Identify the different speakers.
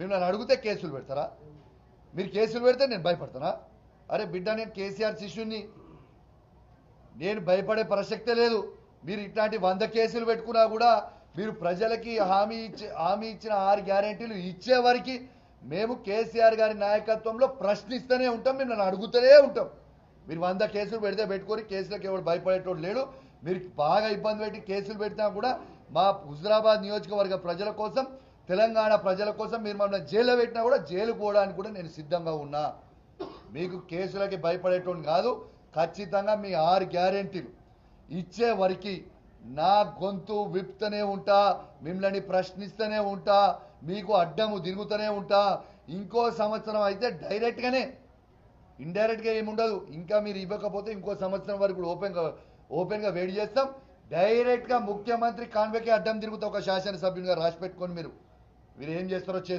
Speaker 1: మిమ్మల్ని అడిగితే కేసులు పెడతారా? మీరు కేసులు పెడితే నేను భయపడతానా? అరే బిడ్డ, నేను కేసీఆర్ శిష్యుని, నేను భయపడే ప్రసక్తే లేదు. మీరు ఇట్లాంటి 100 కేసులు పెట్టుకున్నా కూడా మీరు ప్రజలకి హామీ ఇచ్చిన 6 గ్యారెంటీలు ఇచ్చే వరకు మేము కేసీఆర్ గారి నాయకత్వంలో ప్రశ్నిస్తూనే ఉంటాం, మిమ్మల్ని అడుగుతూనే ఉంటాం. మీరు 100 కేసులు పెట్టుకొని కేసులకు ఎవరు భయపడేటోడు లేడు. మీరు బాగా ఇబ్బంది పెట్టి కేసులు పెట్టినా కూడా మా హుజురాబాద్ నియోజకవర్గ ప్రజల కోసం, తెలంగాణ ప్రజల కోసం మీరు మమ్మల్ని జైల్లో పెట్టినా కూడా జైలు పోవడానికి కూడా నేను సిద్ధంగా ఉన్నా. మీకు కేసులకి భయపడేటోడు కాదు. ఖచ్చితంగా మీ 6 గ్యారెంటీలు ఇచ్చే వరకు నా గొంతు విప్తూనే ఉంటా, మిమ్మల్ని ప్రశ్నిస్తూనే ఉంటా, మీకు అడ్డము తిరుగుతూనే ఉంటా. ఇంకో సంవత్సరం అయితే డైరెక్ట్గానే, ఇండైరెక్ట్గా ఏముండదు. ఇంకా మీరు ఇవ్వకపోతే ఇంకో సంవత్సరం వరకు ఓపెన్గా వెయిట్ చేస్తాం. డైరెక్ట్గా ముఖ్యమంత్రి కాన్వేకే అడ్డం తిరుగుతా ఒక శాసనసభ్యునిగా రాసి పెట్టుకొని మీరు ఏం చేస్తారో చేసుకో.